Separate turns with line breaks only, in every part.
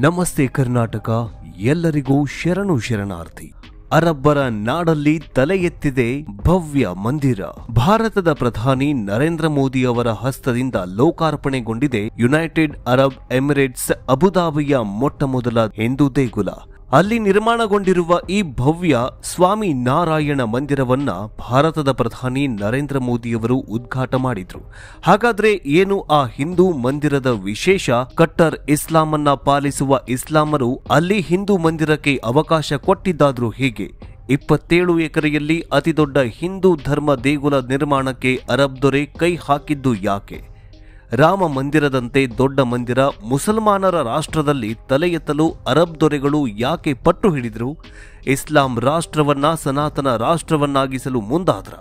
ನಮಸ್ತೆ ಕರ್ನಾಟಕ, ಎಲ್ಲರಿಗೂ ಶರಣು ಶರಣಾರ್ಥಿ. ಅರಬ್ಬರ ನಾಡಲ್ಲಿ ತಲೆ ಎತ್ತಿದೆ ಭವ್ಯ ಮಂದಿರ. ಭಾರತದ ಪ್ರಧಾನಿ ನರೇಂದ್ರ ಮೋದಿ ಅವರ ಹಸ್ತದಿಂದ ಲೋಕಾರ್ಪಣೆಗೊಂಡಿದೆ ಯುನೈಟೆಡ್ ಅರಬ್ ಎಮಿರೇಟ್ಸ್ ಅಬುದಾಬಿಯ ಮೊಟ್ಟಮೊದಲ ಹಿಂದೂ ದೇಗುಲ. ಅಲ್ಲಿ ನಿರ್ಮಾಣಗೊಂಡಿರುವ ಈ ಭವ್ಯ ಸ್ವಾಮಿ ನಾರಾಯಣ ಮಂದಿರವನ್ನ ಭಾರತದ ಪ್ರಧಾನಿ ನರೇಂದ್ರ ಮೋದಿಯವರು ಉದ್ಘಾಟ ಮಾಡಿದ್ರು. ಹಾಗಾದ್ರೆ ಏನು ಆ ಹಿಂದೂ ಮಂದಿರದ ವಿಶೇಷ? ಕಟ್ಟರ್ ಇಸ್ಲಾಮನ್ನ ಪಾಲಿಸುವ ಇಸ್ಲಾಮರು ಅಲ್ಲಿ ಹಿಂದೂ ಮಂದಿರಕ್ಕೆ ಅವಕಾಶ ಕೊಟ್ಟಿದ್ದಾದ್ರೂ ಹೇಗೆ? 27 ಎಕರೆಯಲ್ಲಿ ಅತಿದೊಡ್ಡ ಹಿಂದೂ ಧರ್ಮ ದೇಗುಲ ನಿರ್ಮಾಣಕ್ಕೆ ಅರಬ್ ದೊರೆ ಕೈ ಹಾಕಿದ್ದು ಯಾಕೆ? ರಾಮ ಮಂದಿರದಂತೆ ದೊಡ್ಡ ಮಂದಿರ ಮುಸಲ್ಮಾನರ ರಾಷ್ಟ್ರದಲ್ಲಿ ತಲೆ ಎತ್ತಲು ಅರಬ್ ದೊರೆಗಳು ಯಾಕೆ ಪಟ್ಟು ಹಿಡಿದ್ರು? ಇಸ್ಲಾಂ ರಾಷ್ಟ್ರವನ್ನ ಸನಾತನ ರಾಷ್ಟ್ರವನ್ನಾಗಿಸಲು ಮುಂದಾದ್ರ?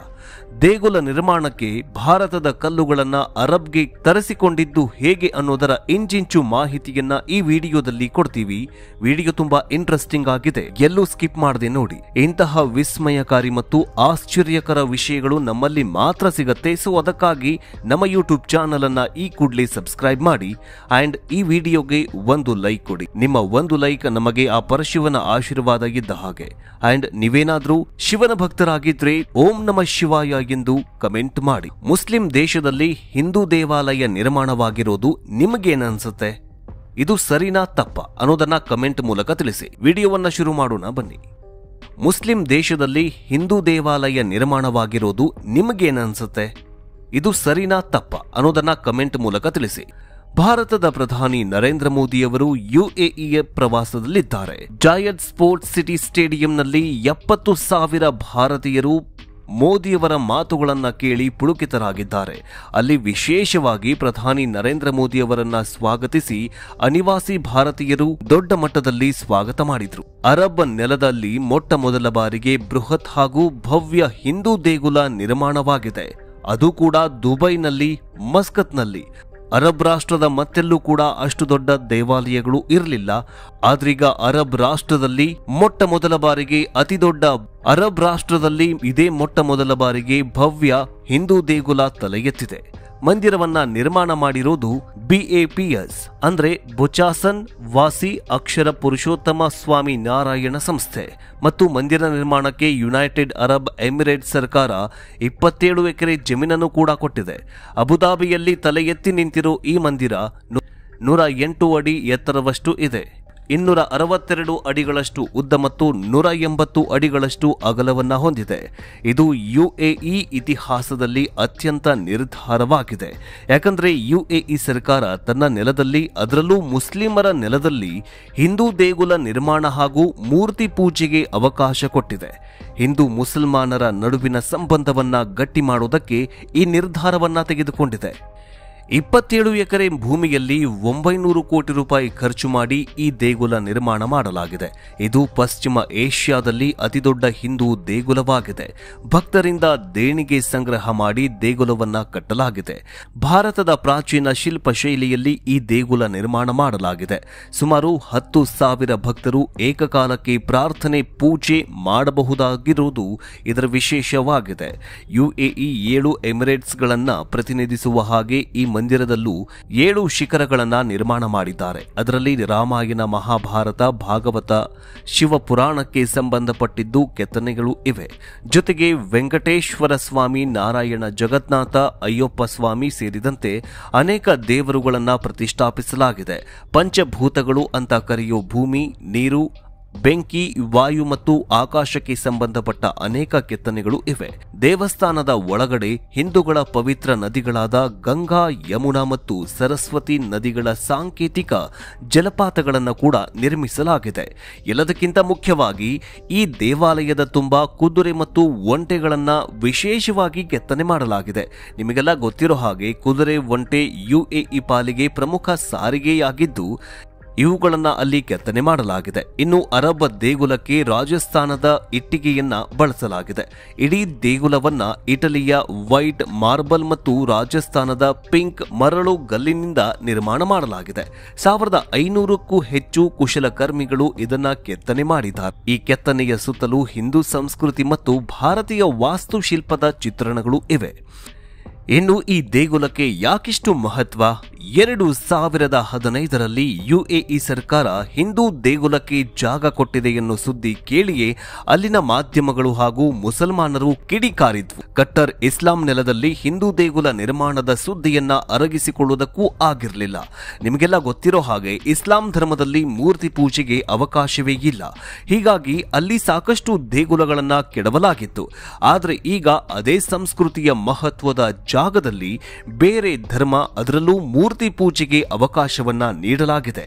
ದೇಗುಲ ನಿರ್ಮಾಣಕ್ಕೆ ಭಾರತದ ಕಲ್ಲುಗಳನ್ನ ಅರಬ್ಗೆ ತರಿಸಿಕೊಂಡಿದ್ದು ಹೇಗೆ ಅನ್ನೋದರ ಇಂಚಿಂಚು ಮಾಹಿತಿಯನ್ನ ಈ ವಿಡಿಯೋದಲ್ಲಿ ಕೊಡ್ತೀವಿ. ವಿಡಿಯೋ ತುಂಬಾ ಇಂಟ್ರೆಸ್ಟಿಂಗ್ ಆಗಿದೆ, ಎಲ್ಲೂ ಸ್ಕಿಪ್ ಮಾಡದೆ ನೋಡಿ. ಇಂತಹ ವಿಸ್ಮಯಕಾರಿ ಮತ್ತು ಆಶ್ಚರ್ಯಕರ ವಿಷಯಗಳು ನಮ್ಮಲ್ಲಿ ಮಾತ್ರ ಸಿಗತ್ತೆ. ಸೊ ಅದಕ್ಕಾಗಿ ನಮ್ಮ ಯೂಟ್ಯೂಬ್ ಚಾನಲ್ ಅನ್ನ ಈ ಕೂಡಲೇ ಸಬ್ಸ್ಕ್ರೈಬ್ ಮಾಡಿ ಅಂಡ್ ಈ ವಿಡಿಯೋಗೆ ಒಂದು ಲೈಕ್ ಕೊಡಿ. ನಿಮ್ಮ ಒಂದು ಲೈಕ್ ನಮಗೆ ಆ ಪರಶಿವನ ಆಶೀರ್ವಾದ ಇದ್ದ ಹಾಗೆ. ಅಂಡ್ ನೀವೇನಾದ್ರೂ ಶಿವನ ಭಕ್ತರಾಗಿದ್ರೆ ಓಂ ನಮಃ ಶಿವಾಯ ಎಂದು ಕಮೆಂಟ್ ಮಾಡಿ. ಮುಸ್ಲಿಂ ದೇಶದಲ್ಲಿ ಹಿಂದೂ ದೇವಾಲಯ ನಿರ್ಮಾಣವಾಗಿರೋದು ನಿಮಗೇನನ್ಸುತ್ತೆ? ಇದು ಸರಿನಾ ತಪ್ಪಾ ಅನ್ನೋದನ್ನ ಕಮೆಂಟ್ ಮೂಲಕ ತಿಳಿಸಿ. ವಿಡಿಯೋವನ್ನ ಶುರು ಮಾಡೋಣ ಬನ್ನಿ. ಮುಸ್ಲಿಂ ದೇಶದಲ್ಲಿ ಹಿಂದೂ ದೇವಾಲಯ ನಿರ್ಮಾಣವಾಗಿರೋದು ನಿಮಗೇನನ್ಸುತ್ತೆ? ಇದು ಸರಿನಾ ತಪ್ಪಾ ಅನ್ನೋದನ್ನ ಕಮೆಂಟ್ ಮೂಲಕ ತಿಳಿಸಿ. ಭಾರತದ ಪ್ರಧಾನಿ ನರೇಂದ್ರ ಮೋದಿಯವರು ಯುಎಇಯ ಪ್ರವಾಸದಲ್ಲಿದ್ದಾರೆ. ಜಾಯದ್ ಸ್ಪೋರ್ಟ್ಸ್ ಸಿಟಿ ಸ್ಟೇಡಿಯಂನಲ್ಲಿ 70,000 ಭಾರತೀಯರು ಮೋದಿಯವರ ಮಾತುಗಳನ್ನ ಕೇಳಿ ಪುಳುಕಿತರಾಗಿದ್ದಾರೆ. ಅಲ್ಲಿ ವಿಶೇಷವಾಗಿ ಪ್ರಧಾನಿ ನರೇಂದ್ರ ಮೋದಿಯವರನ್ನ ಸ್ವಾಗತಿಸಿ ಅನಿವಾಸಿ ಭಾರತೀಯರು ದೊಡ್ಡ ಮಟ್ಟದಲ್ಲಿ ಸ್ವಾಗತ ಮಾಡಿದ್ರು. ಅರಬ್ ನೆಲದಲ್ಲಿ ಮೊಟ್ಟ ಮೊದಲ ಬಾರಿಗೆ ಬೃಹತ್ ಹಾಗೂ ಭವ್ಯ ಹಿಂದೂ ದೇಗುಲ ನಿರ್ಮಾಣವಾಗಿದೆ. ಅದು ಕೂಡ ದುಬೈನಲ್ಲಿ, ಮಸ್ಕತ್ನಲ್ಲಿ. ಅರಬ್ ರಾಷ್ಟ್ರದ ಮತ್ತೆಲ್ಲೂ ಕೂಡ ಅಷ್ಟು ದೊಡ್ಡ ದೇವಾಲಯಗಳು ಇರಲಿಲ್ಲ. ಆದ್ರೀಗ ಅರಬ್ ರಾಷ್ಟ್ರದಲ್ಲಿ ಮೊಟ್ಟ ಮೊದಲ ಬಾರಿಗೆ ಇದೇ ಮೊಟ್ಟ ಮೊದಲ ಬಾರಿಗೆ ಭವ್ಯ ಹಿಂದೂ ದೇಗುಲ ತಲೆ ಎತ್ತಿದೆ. ಮಂದಿರವನ್ನ ನಿರ್ಮಾಣ ಮಾಡಿರೋದು BAPS ಅಂದ್ರೆ ಬೊಚಾಸನ್ ವಾಸಿ ಅಕ್ಷರ ಪುರುಷೋತ್ತಮ ಸ್ವಾಮಿ ನಾರಾಯಣ ಸಂಸ್ಥೆ. ಮತ್ತು ಮಂದಿರ ನಿರ್ಮಾಣಕ್ಕೆ ಯುನೈಟೆಡ್ ಅರಬ್ ಎಮಿರೇಟ್ಸ್ ಸರ್ಕಾರ 27 ಎಕರೆ ಜಮೀನನ್ನು ಕೂಡ ಕೊಟ್ಟಿದೆ. ಅಬುದಾಬಿಯಲ್ಲಿ ತಲೆ ಎತ್ತಿ ನಿಂತಿರೋ ಈ ಮಂದಿರ 108 ಅಡಿ ಎತ್ತರವಷ್ಟು ಇದೆ. 262 ಅಡಿಗಳಷ್ಟು ಉದ್ದ ಮತ್ತು 180 ಅಡಿಗಳಷ್ಟು ಅಗಲವನ್ನ ಹೊಂದಿದೆ. ಇದು UAE ಇತಿಹಾಸದಲ್ಲಿ ಅತ್ಯಂತ ನಿರ್ಧಾರವಾಗಿದೆ. ಯಾಕಂದ್ರೆ UAE ಸರ್ಕಾರ ತನ್ನ ನೆಲದಲ್ಲಿ, ಅದರಲ್ಲೂ ಮುಸ್ಲಿಮರ ನೆಲದಲ್ಲಿ ಹಿಂದೂ ದೇಗುಲ ನಿರ್ಮಾಣ ಹಾಗೂ ಮೂರ್ತಿ ಪೂಜೆಗೆ ಅವಕಾಶ ಕೊಟ್ಟಿದೆ. ಹಿಂದೂ ಮುಸಲ್ಮಾನರ ನಡುವಿನ ಸಂಬಂಧವನ್ನ ಗಟ್ಟಿ ಮಾಡೋದಕ್ಕೆ ಈ ನಿರ್ಧಾರವನ್ನ ತೆಗೆದುಕೊಂಡಿದೆ. 27 ಎಕರೆ ಭೂಮಿಯಲ್ಲಿ 900 ಕೋಟಿ ರೂಪಾಯಿ ಖರ್ಚು ಮಾಡಿ ಈ ದೇಗುಲ ನಿರ್ಮಾಣ ಮಾಡಲಾಗಿದೆ. ಇದು ಪಶ್ಚಿಮ ಏಷ್ಯಾದಲ್ಲಿ ಅತಿದೊಡ್ಡ ಹಿಂದೂ ದೇಗುಲವಾಗಿದೆ. ಭಕ್ತರಿಂದ ದೇಣಿಗೆ ಸಂಗ್ರಹ ಮಾಡಿ ದೇಗುಲವನ್ನ ಕಟ್ಟಲಾಗಿದೆ. ಭಾರತದ ಪ್ರಾಚೀನ ಶಿಲ್ಪ ಶೈಲಿಯಲ್ಲಿ ಈ ದೇಗುಲ ನಿರ್ಮಾಣ ಮಾಡಲಾಗಿದೆ. ಸುಮಾರು 10,000 ಭಕ್ತರು ಏಕಕಾಲಕ್ಕೆ ಪ್ರಾರ್ಥನೆ ಪೂಜೆ ಮಾಡಬಹುದಾಗಿರುವುದು ಇದರ ವಿಶೇಷವಾಗಿದೆ. UAE 7 ಎಮಿರೇಟ್ಸ್ಗಳನ್ನ ಪ್ರತಿನಿಧಿಸುವ ಹಾಗೆ ಈ ಮಂದಿರದಲ್ಲೂ 7 ಶಿಖರಗಳನ್ನ ನಿರ್ಮಾಣ ಮಾಡಿದ್ದಾರೆ. ಅದರಲ್ಲಿ ರಾಮಾಯಣ, ಮಹಾಭಾರತ, ಭಾಗವತ, ಶಿವಪುರಾಣಕ್ಕೆ ಸಂಬಂಧಪಟ್ಟಿದ್ದು ಕೆತ್ತನೆಗಳು ಇವೆ. ಜೊತೆಗೆ ವೆಂಕಟೇಶ್ವರ ಸ್ವಾಮಿ, ನಾರಾಯಣ, ಜಗನ್ನಾಥ, ಅಯ್ಯಪ್ಪ ಸ್ವಾಮಿ ಸೇರಿದಂತೆ ಅನೇಕ ದೇವರುಗಳನ್ನ ಪ್ರತಿಷ್ಠಾಪಿಸಲಾಗಿದೆ. ಪಂಚಭೂತಗಳು ಅಂತ ಕರೆಯೋ ಭೂಮಿ, ನೀರು, ಬೆಂಕಿ, ವಾಯು ಮತ್ತು ಆಕಾಶಕ್ಕೆ ಸಂಬಂಧಪಟ್ಟ ಅನೇಕ ಕೆತ್ತನೆಗಳು ಇವೆ. ದೇವಸ್ಥಾನದ ಒಳಗಡೆ ಹಿಂದೂಗಳ ಪವಿತ್ರ ನದಿಗಳಾದ ಗಂಗಾ, ಯಮುನಾ ಮತ್ತು ಸರಸ್ವತಿ ನದಿಗಳ ಸಾಂಕೇತಿಕ ಜಲಪಾತಗಳನ್ನು ಕೂಡ ನಿರ್ಮಿಸಲಾಗಿದೆ. ಎಲ್ಲದಕ್ಕಿಂತ ಮುಖ್ಯವಾಗಿ ಈ ದೇವಾಲಯದ ತುಂಬಾ ಕುದುರೆ ಮತ್ತು ಒಂಟೆಗಳನ್ನ ವಿಶೇಷವಾಗಿ ಕೆತ್ತನೆ ಮಾಡಲಾಗಿದೆ. ನಿಮಗೆಲ್ಲ ಗೊತ್ತಿರೋ ಹಾಗೆ ಕುದುರೆ, ಒಂಟೆ UAE ಪಾಲಿಗೆ ಪ್ರಮುಖ ಸಾರಿಗೆಯಾಗಿದ್ದು ಇವುಗಳನ್ನ ಅಲ್ಲಿ ಕೆತ್ತನೆ ಮಾಡಲಾಗಿದೆ. ಇನ್ನು ಅರಬ್ ದೇಗುಲಕ್ಕೆ ರಾಜಸ್ಥಾನದ ಇಟ್ಟಿಗೆಯನ್ನ ಬಳಸಲಾಗಿದೆ. ಇಡೀ ದೇಗುಲವನ್ನ ಇಟಲಿಯ ವೈಟ್ ಮಾರ್ಬಲ್ ಮತ್ತು ರಾಜಸ್ಥಾನದ ಪಿಂಕ್ ಮರಳು ಗಲ್ಲಿನಿಂದ ನಿರ್ಮಾಣ ಮಾಡಲಾಗಿದೆ. 1500ಕ್ಕೂ ಹೆಚ್ಚು ಕುಶಲಕರ್ಮಿಗಳು ಇದನ್ನ ಕೆತ್ತನೆ ಮಾಡಿದ್ದಾರೆ. ಈ ಕೆತ್ತನೆಯ ಸುತ್ತಲೂ ಹಿಂದೂ ಸಂಸ್ಕೃತಿ ಮತ್ತು ಭಾರತೀಯ ವಾಸ್ತುಶಿಲ್ಪದ ಚಿತ್ರಣಗಳು ಇವೆ. ಇನ್ನು ಈ ದೇಗುಲಕ್ಕೆ ಯಾಕಿಷ್ಟು ಮಹತ್ವ? 2015ರಲ್ಲಿ ಯುಎಇ ಸರ್ಕಾರ ಹಿಂದೂ ದೇಗುಲಕ್ಕೆ ಜಾಗ ಕೊಟ್ಟಿದೆ ಎನ್ನುವ ಸುದ್ದಿ ಕೇಳಿಯೇ ಅಲ್ಲಿನ ಮಾಧ್ಯಮಗಳು ಹಾಗೂ ಮುಸಲ್ಮಾನರು ಕಿಡಿಕಾರಿದ್ವು. ಕಟ್ಟರ್ ಇಸ್ಲಾಂ ನೆಲದಲ್ಲಿ ಹಿಂದೂ ದೇಗುಲ ನಿರ್ಮಾಣದ ಸುದ್ದಿಯನ್ನ ಅರಗಿಸಿಕೊಳ್ಳುವುದಕ್ಕೂ ಆಗಿರಲಿಲ್ಲ. ನಿಮಗೆಲ್ಲ ಗೊತ್ತಿರೋ ಹಾಗೆ ಇಸ್ಲಾಂ ಧರ್ಮದಲ್ಲಿ ಮೂರ್ತಿ ಪೂಜೆಗೆ ಅವಕಾಶವೇ ಇಲ್ಲ. ಹೀಗಾಗಿ ಅಲ್ಲಿ ಸಾಕಷ್ಟು ದೇಗುಲಗಳನ್ನ ಕೆಡವಲಾಗಿತ್ತು. ಆದರೆ ಈಗ ಅದೇ ಸಂಸ್ಕೃತಿಯ ಮಹತ್ವದ ಜಾಗದಲ್ಲಿ ಬೇರೆ ಧರ್ಮ, ಅದರಲ್ಲೂ ಮೂರ್ತಿ ಪೂಜೆಗೆ ಅವಕಾಶವನ್ನ ನೀಡಲಾಗಿದೆ.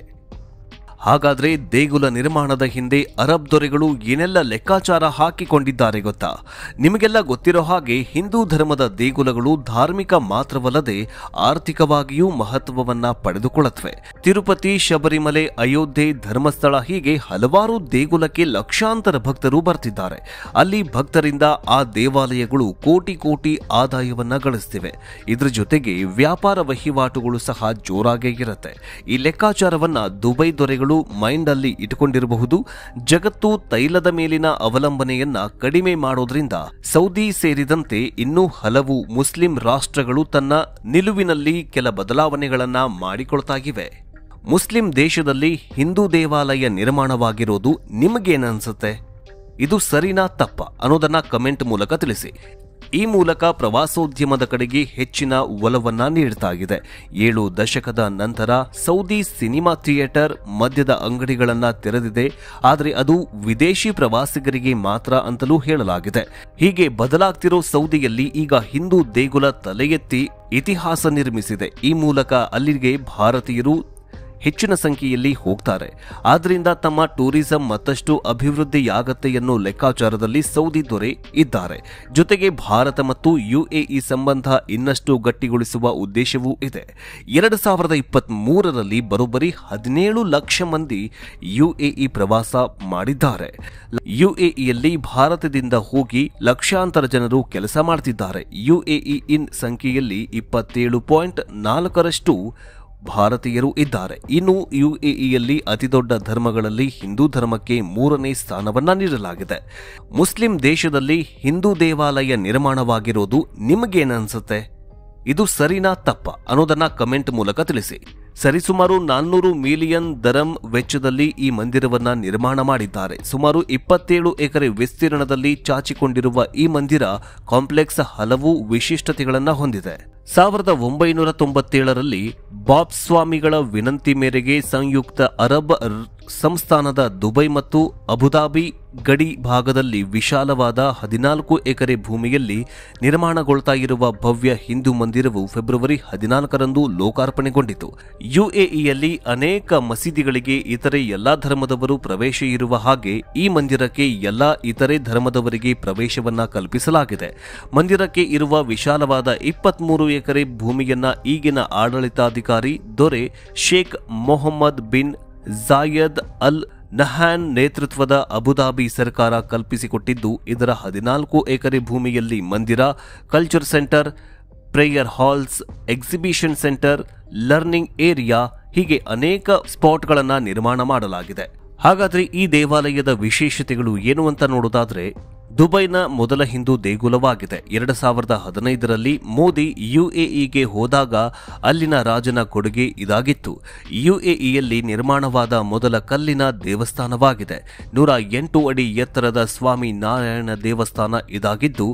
ಹಾಗಾದ್ರೆ ದೇಗುಲ ನಿರ್ಮಾಣದ ಹಿಂದೆ ಅರಬ್ ದೊರೆಗಳು ಏನೆಲ್ಲ ಲೆಕ್ಕಾಚಾರ ಹಾಕಿಕೊಂಡಿದ್ದಾರೆ ಗೊತ್ತಾ? ನಿಮಗೆಲ್ಲ ಗೊತ್ತಿರೋ ಹಾಗೆ ಹಿಂದೂ ಧರ್ಮದ ದೇಗುಲಗಳು ಧಾರ್ಮಿಕ ಮಾತ್ರವಲ್ಲದೆ ಆರ್ಥಿಕವಾಗಿಯೂ ಮಹತ್ವವನ್ನ ಪಡೆದುಕೊಳ್ಳುತ್ತವೆ. ತಿರುಪತಿ, ಶಬರಿಮಲೆ, ಅಯೋಧ್ಯೆ, ಧರ್ಮಸ್ಥಳ ಹೀಗೆ ಹಲವಾರು ದೇಗುಲಕ್ಕೆ ಲಕ್ಷಾಂತರ ಭಕ್ತರು ಬರ್ತಿದ್ದಾರೆ. ಅಲ್ಲಿ ಭಕ್ತರಿಂದ ಆ ದೇವಾಲಯಗಳು ಕೋಟಿ ಕೋಟಿ ಆದಾಯವನ್ನ ಗಳಿಸ್ತಿವೆ. ಇದ್ರ ಜೊತೆಗೆ ವ್ಯಾಪಾರ ವಹಿವಾಟುಗಳು ಸಹ ಜೋರಾಗೇ ಇರುತ್ತೆ. ಈ ಲೆಕ್ಕಾಚಾರವನ್ನ ದುಬೈ ದೊರೆಗಳು ಮೈಂಡ್ ಅಲ್ಲಿ ಇಟ್ಟುಕೊಂಡಿರಬಹುದು. ಜಗತ್ತು ತೈಲದ ಮೇಲಿನ ಅವಲಂಬನೆಯನ್ನ ಕಡಿಮೆ ಮಾಡೋದ್ರಿಂದ ಸೌದಿ ಸೇರಿದಂತೆ ಇನ್ನೂ ಹಲವು ಮುಸ್ಲಿಂ ರಾಷ್ಟ್ರಗಳು ತನ್ನ ನಿಲುವಿನಲ್ಲಿ ಕೆಲ ಬದಲಾವಣೆಗಳನ್ನ ಮಾಡಿಕೊಳ್ತಾಗಿವೆ. ಮುಸ್ಲಿಂ ದೇಶದಲ್ಲಿ ಹಿಂದೂ ದೇವಾಲಯ ನಿರ್ಮಾಣವಾಗಿರೋದು ನಿಮಗೇನನ್ಸುತ್ತೆ? ಇದು ಸರಿನಾ ತಪ್ಪಾ ಅನ್ನೋದನ್ನ ಕಮೆಂಟ್ ಮೂಲಕ ತಿಳಿಸಿ. ಈ ಮೂಲಕ ಪ್ರವಾಸೋದ್ಯಮದ ಕಡೆಗೆ ಹೆಚ್ಚಿನ ಒಲವನ್ನ ನೀಡುತ್ತಾಗಿದೆ. 7 ದಶಕದ ನಂತರ ಸೌದಿ ಸಿನಿಮಾ ಥಿಯೇಟರ್, ಮದ್ಯದ ಅಂಗಡಿಗಳನ್ನ ತೆರೆದಿದೆ. ಆದರೆ ಅದು ವಿದೇಶಿ ಪ್ರವಾಸಿಗರಿಗೆ ಮಾತ್ರ ಅಂತಲೂ ಹೇಳಲಾಗಿದೆ. ಹೀಗೆ ಬದಲಾಗ್ತಿರೋ ಸೌದಿಯಲ್ಲಿ ಈಗ ಹಿಂದೂ ದೇಗುಲ ತಲೆ ಎತ್ತಿ ಇತಿಹಾಸ ನಿರ್ಮಿಸಿದೆ. ಈ ಮೂಲಕ ಅಲ್ಲಿಗೆ ಭಾರತೀಯರು ಹೆಚ್ಚಿನ ಸಂಖ್ಯೆಯಲ್ಲಿ ಹೋಗ್ತಾರೆ. ಆದ್ರಿಂದ ತಮ್ಮ ಟೂರಿಸಂ ಮತ್ತಷ್ಟು ಅಭಿವೃದ್ಧಿಯಾಗತ್ತೆ ಎನ್ನೋ ಲೆಕ್ಕಾಚಾರದಲ್ಲಿ ಸೌದಿ ದೊರೆ ಇದ್ದಾರೆ. ಜೊತೆಗೆ ಭಾರತ ಮತ್ತು ಯುಎಇ ಸಂಬಂಧ ಇನ್ನಷ್ಟು ಗಟ್ಟಿಗೊಳಿಸುವ ಉದ್ದೇಶವೂ ಇದೆ. 2023ರಲ್ಲಿ ಬರೋಬ್ಬರಿ 17 ಲಕ್ಷ ಮಂದಿ ಯುಎಇ ಪ್ರವಾಸ ಮಾಡಿದ್ದಾರೆ. ಯುಎಇಯಲ್ಲಿ ಭಾರತದಿಂದ ಹೋಗಿ ಲಕ್ಷಾಂತರ ಜನರು ಕೆಲಸ ಮಾಡ್ತಿದ್ದಾರೆ. ಯುಎಇ ಇನ್ ಸಂಖ್ಯೆಯಲ್ಲಿ 27.4ರಷ್ಟು ಭಾರತೀಯರು ಇದ್ದಾರೆ. ಇನ್ನು ಯುಎಇಯಲ್ಲಿ ಅತಿದೊಡ್ಡ ಧರ್ಮಗಳಲ್ಲಿ ಹಿಂದೂ ಧರ್ಮಕ್ಕೆ 3ನೇ ಸ್ಥಾನವನ್ನ ನೀಡಲಾಗಿದೆ. ಮುಸ್ಲಿಂ ದೇಶದಲ್ಲಿ ಹಿಂದೂ ದೇವಾಲಯ ನಿರ್ಮಾಣವಾಗಿರೋದು ನಿಮಗೇನನ್ಸುತ್ತೆ? ಇದು ಸರಿನಾ ತಪ್ಪಾ ಅನ್ನೋದನ್ನ ಕಮೆಂಟ್ ಮೂಲಕ ತಿಳಿಸಿ. ಸರಿಸುಮಾರು 400 ಮಿಲಿಯನ್ ದರಂ ವೆಚ್ಚದಲ್ಲಿ ಈ ಮಂದಿರವನ್ನ ನಿರ್ಮಾಣ ಮಾಡಿದ್ದಾರೆ. ಸುಮಾರು 27 ಎಕರೆ ವಿಸ್ತೀರ್ಣದಲ್ಲಿ ಚಾಚಿಕೊಂಡಿರುವ ಈ ಮಂದಿರ ಕಾಂಪ್ಲೆಕ್ಸ್ ಹಲವು ವಿಶಿಷ್ಟತೆಗಳನ್ನ ಹೊಂದಿದೆ. 1997ರಲ್ಲಿ ಬಾಬ್ ಸ್ವಾಮಿಗಳ ವಿನಂತಿ ಮೇರೆಗೆ ಸಂಯುಕ್ತ ಅರಬ್ ಸಂಸ್ಥಾನದ ದುಬೈ ಮತ್ತು ಅಬುದಾಬಿ ಗಡಿ ಭಾಗದಲ್ಲಿ ವಿಶಾಲವಾದ 14 ಎಕರೆ ಭೂಮಿಯಲ್ಲಿ ನಿರ್ಮಾಣಗೊಳ್ತಾ ಇರುವ ಭವ್ಯ ಹಿಂದೂ ಮಂದಿರವು ಫೆಬ್ರವರಿ 14ರಂದು ಲೋಕಾರ್ಪಣೆಗೊಂಡಿತು. ಯುಎಇಯಲ್ಲಿ ಅನೇಕ ಮಸೀದಿಗಳಿಗೆ ಇತರೆ ಎಲ್ಲಾ ಧರ್ಮದವರು ಪ್ರವೇಶ ಇರುವ ಹಾಗೆ ಈ ಮಂದಿರಕ್ಕೆ ಎಲ್ಲಾ ಇತರೆ ಧರ್ಮದವರಿಗೆ ಪ್ರವೇಶವನ್ನ ಕಲ್ಪಿಸಲಾಗಿದೆ. ಮಂದಿರಕ್ಕೆ ಇರುವ ವಿಶಾಲವಾದ 23 ಎಕರೆ ಭೂಮಿಯನ್ನ ಈಗಿನ ಆಡಳಿತಾಧಿಕಾರಿ ದೊರೆ Sheikh Mohammed bin Zayed Al Nahyan ನೇತೃತ್ವದ ಅಬುದಾಬಿ ಸರ್ಕಾರ ಕಲ್ಪಿಸಿಕೊಟ್ಟಿದ್ದು, ಇದರ 14 ಎಕರೆ ಭೂಮಿಯಲ್ಲಿ ಮಂದಿರ, culture centre, prayer halls, exhibition centre, learning area ಹೀಗೆ ಅನೇಕ ಸ್ಪಾಟ್ಗಳನ್ನು ನಿರ್ಮಾಣ ಮಾಡಲಾಗಿದೆ. ಹಾಗಾದ್ರೆ ಈ ದೇವಾಲಯದ ವಿಶೇಷತೆಗಳು ಏನು ಅಂತ ನೋಡೋದಾದ್ರೆ, ದುಬೈನ ಮೊದಲ ಹಿಂದೂ ದೇಗುಲವಾಗಿದೆ. 2015ರಲ್ಲಿ ಮೋದಿ ಯುಎಇಗೆ ಹೋದಾಗ ಅಲ್ಲಿನ ರಾಜನ ಕೊಡುಗೆ ಇದಾಗಿತ್ತು. ಯುಎಇಯಲ್ಲಿ ನಿರ್ಮಾಣವಾದ ಮೊದಲ ಕಲ್ಲಿನ ದೇವಸ್ಥಾನವಾಗಿದೆ. 108 ಅಡಿ ಎತ್ತರದ ಸ್ವಾಮಿ ನಾರಾಯಣ ದೇವಸ್ಥಾನ ಇದಾಗಿದ್ದು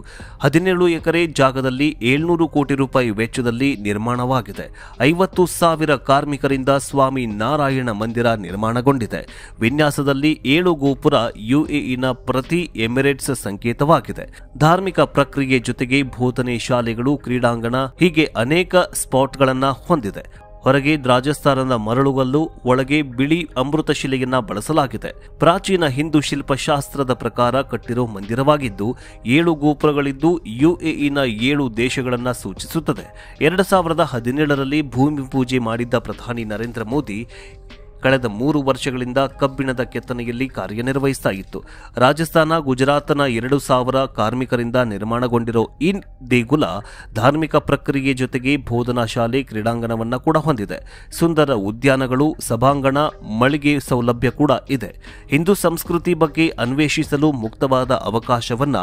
17 ಎಕರೆ ಜಾಗದಲ್ಲಿ 700 ಕೋಟಿ ರೂಪಾಯಿ ವೆಚ್ಚದಲ್ಲಿ ನಿರ್ಮಾಣವಾಗಿದೆ. 50,000 ಕಾರ್ಮಿಕರಿಂದ ಸ್ವಾಮಿ ನಾರಾಯಣ ಮಂದಿರ ನಿರ್ಮಾಣಗೊಂಡಿದೆ. ವಿನ್ಯಾಸದಲ್ಲಿ 7 ಗೋಪುರ ಯುಎಇನ ಪ್ರತಿ ಎಮಿರೇಟ್ಸ್ ಸಂಕೇತವಾಗಿದೆ. ಧಾರ್ಮಿಕ ಪ್ರಕ್ರಿಯೆ ಜೊತೆಗೆ ಬೋಧನೆ ಶಾಲೆಗಳು, ಕ್ರೀಡಾಂಗಣ ಹೀಗೆ ಅನೇಕ ಸ್ಪಾಟ್ಗಳನ್ನ ಹೊಂದಿದೆ. ಹೊರಗೆ ರಾಜಸ್ಥಾನದ ಮರಳುಗಲ್ಲು, ಒಳಗೆ ಬಿಳಿ ಅಮೃತಶಿಲೆಯನ್ನ ಬಳಸಲಾಗಿದೆ. ಪ್ರಾಚೀನ ಹಿಂದೂ ಶಿಲ್ಪಶಾಸ್ತ್ರದ ಪ್ರಕಾರ ಕಟ್ಟಿರೋ ಮಂದಿರವಾಗಿದ್ದು 7 ಗೋಪುರಗಳಿದ್ದು ಯುಎಇನ 7 ದೇಶಗಳನ್ನ ಸೂಚಿಸುತ್ತದೆ. 2017ರಲ್ಲಿ ಭೂಮಿ ಪೂಜೆ ಮಾಡಿದ್ದ ಪ್ರಧಾನಿ ನರೇಂದ್ರ ಮೋದಿ ಕಳೆದ 3 ವರ್ಷಗಳಿಂದ ಕಬ್ಬಿಣದ ಕೆತ್ತನೆಯಲ್ಲಿ ಕಾರ್ಯನಿರ್ವಹಿಸ್ತಾ ಇತ್ತು. ರಾಜಸ್ಥಾನ, ಗುಜರಾತ್ನ 2,000 ಕಾರ್ಮಿಕರಿಂದ ನಿರ್ಮಾಣಗೊಂಡಿರೋ ಈ ದೇಗುಲ ಧಾರ್ಮಿಕ ಪ್ರಕ್ರಿಯೆ ಜೊತೆಗೆ ಬೋಧನಾ ಶಾಲೆ, ಕ್ರೀಡಾಂಗಣವನ್ನ ಕೂಡ ಹೊಂದಿದೆ. ಸುಂದರ ಉದ್ಯಾನಗಳು, ಸಭಾಂಗಣ, ಮಳಿಗೆ ಸೌಲಭ್ಯ ಕೂಡ ಇದೆ. ಹಿಂದೂ ಸಂಸ್ಕೃತಿ ಬಗ್ಗೆ ಅನ್ವೇಷಿಸಲು ಮುಕ್ತವಾದ ಅವಕಾಶವನ್ನ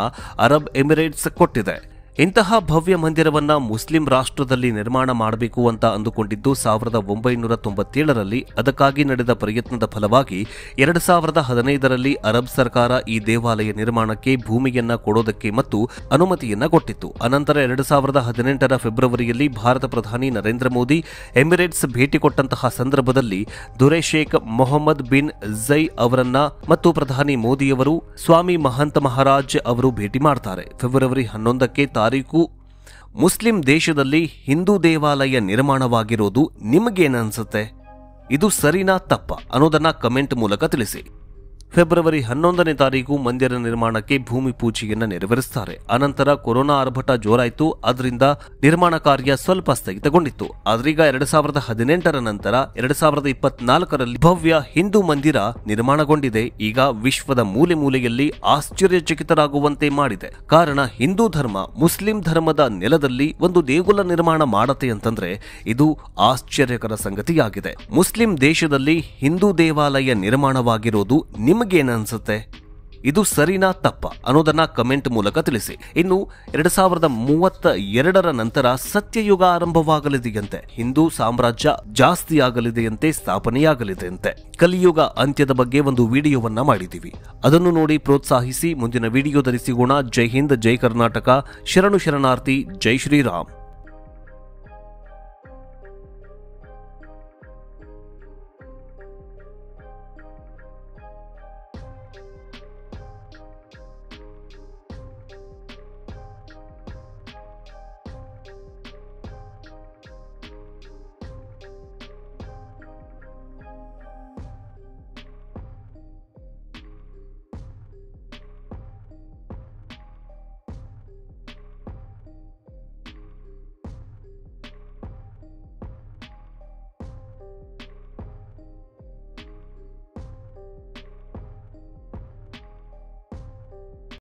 ಅರಬ್ ಎಮಿರೇಟ್ಸ್ ಕೊಟ್ಟಿದೆ. ಇಂತಹ ಭವ್ಯ ಮಂದಿರವನ್ನ ಮುಸ್ಲಿಂ ರಾಷ್ಟ್ರದಲ್ಲಿ ನಿರ್ಮಾಣ ಮಾಡಬೇಕು ಅಂತ ಅಂದುಕೊಂಡಿದ್ದು 1997ರಲ್ಲಿ. ಅದಕ್ಕಾಗಿ ನಡೆದ ಪ್ರಯತ್ನದ ಫಲವಾಗಿ 2015ರಲ್ಲಿ ಅರಬ್ ಸರ್ಕಾರ ಈ ದೇವಾಲಯ ನಿರ್ಮಾಣಕ್ಕೆ ಭೂಮಿಯನ್ನ ಕೊಡೋದಕ್ಕೆ ಮತ್ತು ಅನುಮತಿಯನ್ನ ಕೊಟ್ಟಿತ್ತು. ಅನಂತರ 2018ರ ಫೆಬ್ರವರಿಯಲ್ಲಿ ಭಾರತ ಪ್ರಧಾನಿ ನರೇಂದ್ರ ಮೋದಿ ಎಮಿರೇಟ್ಸ್ ಭೇಟಿ ಕೊಟ್ಟಂತಹ ಸಂದರ್ಭದಲ್ಲಿ ದೊರೆ ಶೇಖ್ ಮೊಹಮ್ಮದ್ ಬಿನ್ ಝೈ ಅವರನ್ನ ಮತ್ತು ಪ್ರಧಾನಿ ಮೋದಿಯವರು ಸ್ವಾಮಿ ಮಹಂತ ಮಹಾರಾಜ್ ಅವರು ಭೇಟಿ ಮಾಡ್ತಾರೆ. ಫೆಬ್ರವರಿ 11ಕ್ಕೆ ತಾರೀಕು ಮುಸ್ಲಿಂ ದೇಶದಲ್ಲಿ ಹಿಂದೂ ದೇವಾಲಯ ನಿರ್ಮಾಣವಾಗಿರೋದು ನಿಮಗೇನನ್ಸುತ್ತೆ? ಇದು ಸರಿನಾ ತಪ್ಪಾ ಅನ್ನೋದನ್ನ ಕಮೆಂಟ್ ಮೂಲಕ ತಿಳಿಸಿ. ಫೆಬ್ರವರಿ 11ನೇ ತಾರೀಕು ಮಂದಿರ ನಿರ್ಮಾಣಕ್ಕೆ ಭೂಮಿ ಪೂಜೆಯನ್ನ ನೆರವೇರಿಸುತ್ತಾರೆ. ಅನಂತರ ಕೊರೋನಾ ಆರ್ಭಟ ಜೋರಾಯಿತು. ಅದರಿಂದ ನಿರ್ಮಾಣ ಕಾರ್ಯ ಸ್ವಲ್ಪ ಸ್ಥಗಿತಗೊಂಡಿತ್ತು. ಆದ್ರೀಗ 2018ರ ನಂತರ 2024ರಲ್ಲಿ ಭವ್ಯ ಹಿಂದೂ ಮಂದಿರ ನಿರ್ಮಾಣಗೊಂಡಿದೆ. ಈಗ ವಿಶ್ವದ ಮೂಲೆ ಮೂಲೆಯಲ್ಲಿ ಆಶ್ಚರ್ಯಚಕಿತರಾಗುವಂತೆ ಮಾಡಿದೆ. ಕಾರಣ ಹಿಂದೂ ಧರ್ಮ ಮುಸ್ಲಿಂ ಧರ್ಮದ ನೆಲದಲ್ಲಿ ಒಂದು ದೇಗುಲ ನಿರ್ಮಾಣ ಮಾಡತ್ತೆ ಅಂತಂದ್ರೆ ಇದು ಆಶ್ಚರ್ಯಕರ ಸಂಗತಿಯಾಗಿದೆ. ಮುಸ್ಲಿಂ ದೇಶದಲ್ಲಿ ಹಿಂದೂ ದೇವಾಲಯ ನಿರ್ಮಾಣವಾಗಿರೋದು ನಿಮಗೇನನ್ಸುತ್ತೆ? ಇದು ಸರಿನಾ ತಪ್ಪಾ ಅನ್ನೋದನ್ನ ಕಮೆಂಟ್ ಮೂಲಕ ತಿಳಿಸಿ. ಇನ್ನು 2032ರ ನಂತರ ಸತ್ಯಯುಗ ಆರಂಭವಾಗಲಿದೆಯಂತೆ. ಹಿಂದೂ ಸಾಮ್ರಾಜ್ಯ ಜಾಸ್ತಿಯಾಗಲಿದೆಯಂತೆ, ಸ್ಥಾಪನೆಯಾಗಲಿದೆಯಂತೆ. ಕಲಿಯುಗ ಅಂತ್ಯದ ಬಗ್ಗೆ ಒಂದು ವಿಡಿಯೋವನ್ನ ಮಾಡಿದ್ದೀವಿ. ಅದನ್ನು ನೋಡಿ ಪ್ರೋತ್ಸಾಹಿಸಿ. ಮುಂದಿನ ವಿಡಿಯೋದಲ್ಲಿ ಸಿಗೋಣ. ಜೈ ಹಿಂದ್, ಜೈ ಕರ್ನಾಟಕ, ಶರಣು ಶರಣಾರ್ಥಿ, ಜೈ ಶ್ರೀರಾಮ್.